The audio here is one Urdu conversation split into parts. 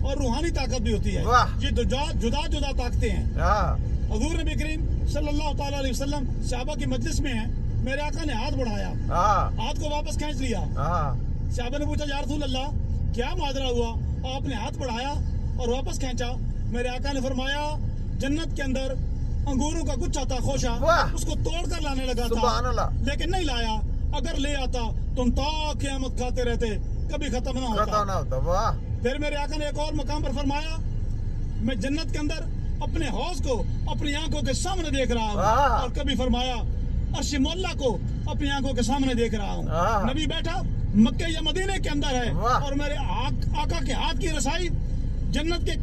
اور روحانی طاقت بھی ہوتی ہے. یہ جدا جدا طاقتیں ہیں. حضور نبی کریم صلی اللہ تعالیٰ علیہ وسلم صحابہ کی مجلس میں ہیں, میرے آقا نے ہاتھ بڑھایا, ہاتھ کو واپس کھینچ لیا. صحابہ نے پوچھا یا رسول اللہ کیا ماجرا ہوا, آپ نے ہاتھ بڑھایا اور واپس کھینچا. میرے آقا نے فرمایا جنت کے اندر انگوروں کا گچھا تھا خوشا, اس کو توڑ کر لانے لگا تھا لیکن نہیں لایا. اگر لے آتا تم تا قیامت کھاتے رہتے, کبھی ختم نہ ہوتا. پھر میرے آقا نے ایک اور مقام پر فرمایا میں جنت کے اندر اپنے حوض کو اپنی آنکھوں کے سامنے دیکھ رہا ہوں, اور کبھی فرمایا عرش مولا کو اپنی آنکھوں کے سامنے دیکھ رہا ہوں. نبی بیٹھا مکہ یا مدینے کے اندر ہے, اور میرے آقا کے ہاتھ کی رسائی جنت کے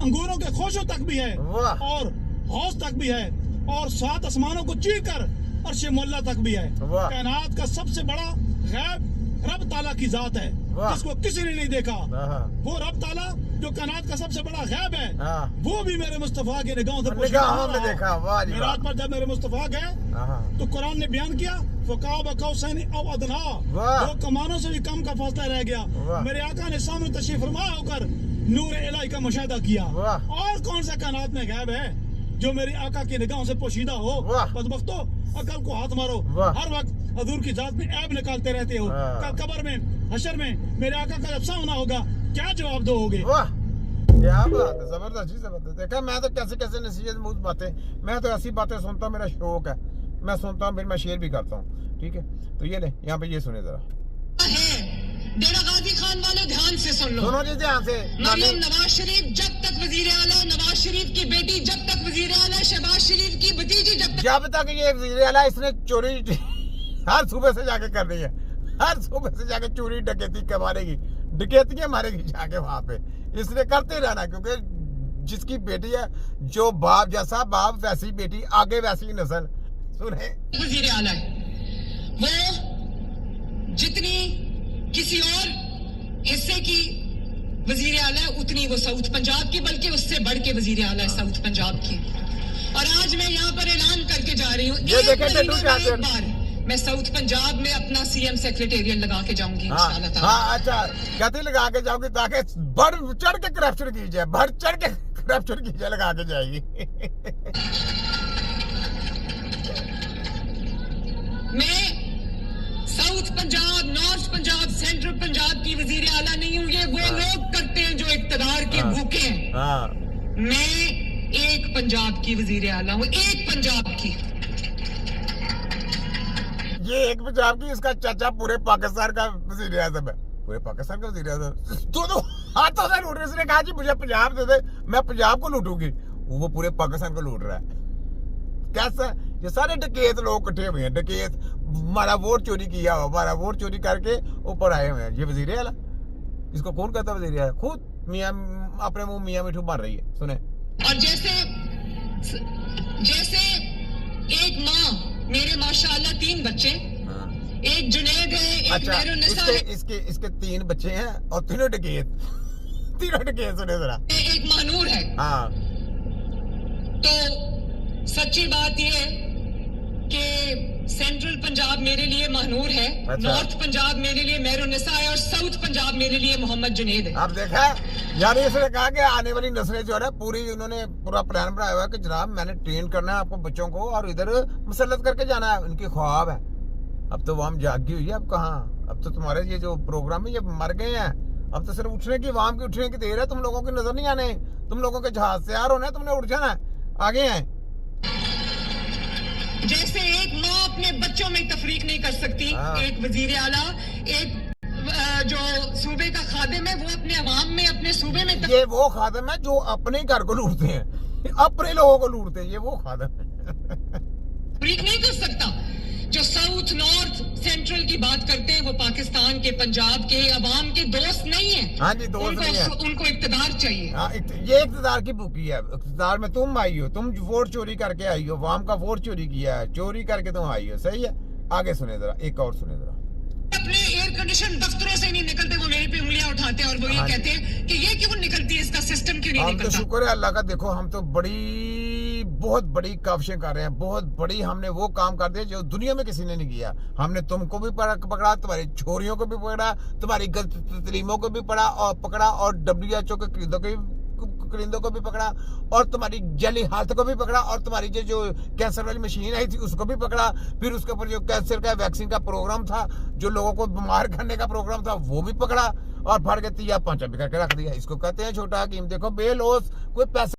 انگوروں کے خوشوں تک بھی ہے, اور حوض تک بھی ہے, اور 7 آسمانوں کو چیر کر عرش مولا تک بھی ہے. کائنات کا سب سے بڑا غیب رب تعالیٰ کی ذات ہے جس کو کسی نے نہیں دیکھا. وہ رب تعالیٰ جو کائنات کا سب سے بڑا غیب ہے, وہ بھی میرے مصطفیٰ کے نگاہوں سے پوشیدہ دیکھا. معراج پر جب میرے مصطفیٰ گئے تو قرآن نے بیان کیا فقاب قوسین او ادنا, 2 کمانوں سے بھی کم کا فاصلہ رہ گیا. میرے آقا نے سامنے تشریف فرما ہو کر نور الہی کا مشاہدہ کیا. اور کون سا کائنات میں غیب ہے جو میری آقا کی نگاہوں سے پوشیدہ ہو؟ بدبختو عقل کو ہاتھ مارو, ہر وقت حضور کی ذات میں عیب نکالتے رہتے ہو. کل قبر میں حشر میں میرے آقا کا جب سامنا ہوگا کیا جواب دو گے؟ کیا بات ہے, زبردست جی زبردست. دیکھا میں تو کیسے کیسے نصیحت موت باتیں, میں تو ایسی باتیں سنتا ہوں, میرا شوق ہے, میں سنتا ہوں پھر میں شیئر بھی کرتا ہوں. ٹھیک ہے تو یہ لے یہاں پہ یہ سنے ذرا. ڈیرہ غازی خان والے دھیان سے سن لو, سنو جی دھیان سے. مریم نواز شریف جب تک وزیر اعلیٰ, نواز شریف کی بیٹی جب تک وزیر اعلیٰ, شہباز شریف کی بھتیجی جب تک یہ وزیر اعلیٰ اس نے چوری ہر صوبے سے جا کے کر رہی ہے, ہر صوبے سے جا کے چوری ڈکیتی مارے گی, ڈکیتیاں مارے گی جا کے وہاں پہ. اس نے کرتے رہنا, کیونکہ جس کی بیٹی ہے جو باپ جیسا باپ ویسی بیٹی, آگے ویسی نسل. سنیں وزیر اعلیٰ ہے, وہ جتنی کسی اور حصے کی وزیر اعلیٰ اتنی وہ ساؤتھ پنجاب کی, بلکہ اس سے بڑھ کے وزیر اعلیٰ ساؤتھ پنجاب کی. اور آج میں یہاں پر اعلان کر کے جا رہی ہوں, ایک بار میں ساؤتھ پنجاب میں اپنا سی ایم سیکریٹریٹ لگا کے جاؤں گی انشاءاللہ تعالی. ہاں اچھا کہتے لگا کے جاؤں گی تاکہ بڑھ چڑھ کے کرپشن کی جائے, بڑھ چڑھ کے کرپشن کی جائے, لگا کے جائے گی. میں south Punjab, north Punjab, central Punjab کی وزیر اعلیٰ نہیں ہوں. یہ وہ لوگ کرتے ہیں جو اقتدار کے بھوکے ہیں. میں ایک پنجاب کی وزیر اعلیٰ ہوں, ایک پنجاب کی. یہ ایک پنجاب کی, اس کا چاچا پورے پاکستان کا وزیر اعظم ہے, پورے پاکستان کا وزیر اعظم. تو ہاتھوں سے لوٹ رہے, اس نے کہا جی مجھے پنجاب دے دے, میں پنجاب کو لوٹوں گی. وہ پورے پاکستان کو لوٹ رہا ہے. کیسا؟ یہ سارے ڈکیت لوگ کٹھے ہوئے ہیں, ڈکیت, ہمارا ووٹ چوری کیا ہو, ہمارا ووٹ چوری کر کے اوپر آئے ہوئے ہیں. یہ وزیر اعلیٰ, اس کو کون کہتا ہے وزیر اعلیٰ؟ خود میاں اپنے منہ میاں میٹھو مار رہی ہے. سنیں. اور جیسے ایک ماں, میرے ماشاءاللہ 3 بچے, ایک جنید ہے, ایک مہر النساء ہے, اس کے 3 بچے ہیں اور تینوں ڈکیت. سنیں ذرا. ایک مہنور ہے. ہاں تو سچی بات یہ ہے کہ سینٹرل پنجاب میرے لیے مہنور ہے, نارتھ پنجاب میرے لیے مہر النساء ہے, اور ساؤتھ پنجاب میرے لیے محمد جنید ہے. آپ دیکھا, یعنی اس نے کہا کہ آنے والی نسلیں جو ہے پوری, انہوں نے پورا پلان بنایا ہوا ہے کہ جناب میں نے ٹرین کرنا ہے آپ کو بچوں کو, اور ادھر مسلط کر کے جانا ہے. ان کی خواب ہے. اب تو وہاں جاگی ہوئی ہے, اب کہاں, اب تو تمہارے یہ جو پروگرام ہے یہ مر گئے ہیں. اب تو صرف اٹھنے کی, عوام کی اٹھنے کی دیر ہے. تم لوگوں کی نظر نہیں آنے, تم لوگوں کے جہاز تیار ہونے, تم نے اٹھ جانا ہے, آگے ہیں. جیسے ایک ماں اپنے بچوں میں تفریق نہیں کر سکتی, ایک وزیر اعلیٰ, ایک جو صوبے کا خادم ہے, وہ اپنے عوام میں, اپنے صوبے میں یہ وہ خادم ہے جو اپنے گھر کو لوٹتے ہیں, اپنے لوگوں کو لوٹتے ہیں. یہ وہ خادم ہے تفریق نہیں کر سکتا. جو ساؤتھ, نارتھ, سینٹرل کی بات کرتے ہیں, وہ پاکستان کے, پنجاب کے عوام کے دوست نہیں ہیں. ہاں جی, دوست نہیں ہیں. ان کو اقتدار چاہیے. یہ اقتدار کی بھوکی ہے. اقتدار میں تم آئی ہو, تم ووٹ چوری کر کے آئی ہو, عوام کا ووٹ چوری کیا ہے, چوری کر کے تم آئی ہو. صحیح ہے, آگے سنیں ذرا, ایک اور سنیں ذرا. اپنے ایئر کنڈیشن دفتروں سے نہیں نکلتے, وہ میرے پہ انگلیاں اٹھاتے ہیں اور وہ یہ کہتے ہیں کہ یہ کیوں نکلتی ہے, اس کا سسٹم کیوں نہیں نکلتا. ہم تو شکر ہے اللہ کا, دیکھو ہم تو بڑی بہت بڑی کاوشیں کر رہے ہیں, بہت بڑی ہم نے وہ کام کر دیا جو دنیا میں کسی نے نہیں کیا. ہم نے تم کو بھی پکڑا, تمہاری چھوریوں کو بھی پکڑا, تمہاری غلط تسلیموں کو بھی پکڑا اور WHO کے کرندوں کو بھی پکڑا, اور تمہاری جیلی ہیلتھ کو بھی پکڑا, اور تمہاری جو کینسر والی مشین آئی تھی اس کو بھی پکڑا. پھر اس کے اوپر جو کینسر کا ویکسین کا پروگرام تھا, جو لوگوں کو بیمار کرنے کا پروگرام تھا, وہ بھی پکڑا اور پھاڑ کے تیا پانچا بھی کر کے رکھ دیا. اس کو کہتے ہیں چھوٹا حکیم. دیکھو بے لوث کوئی پیسے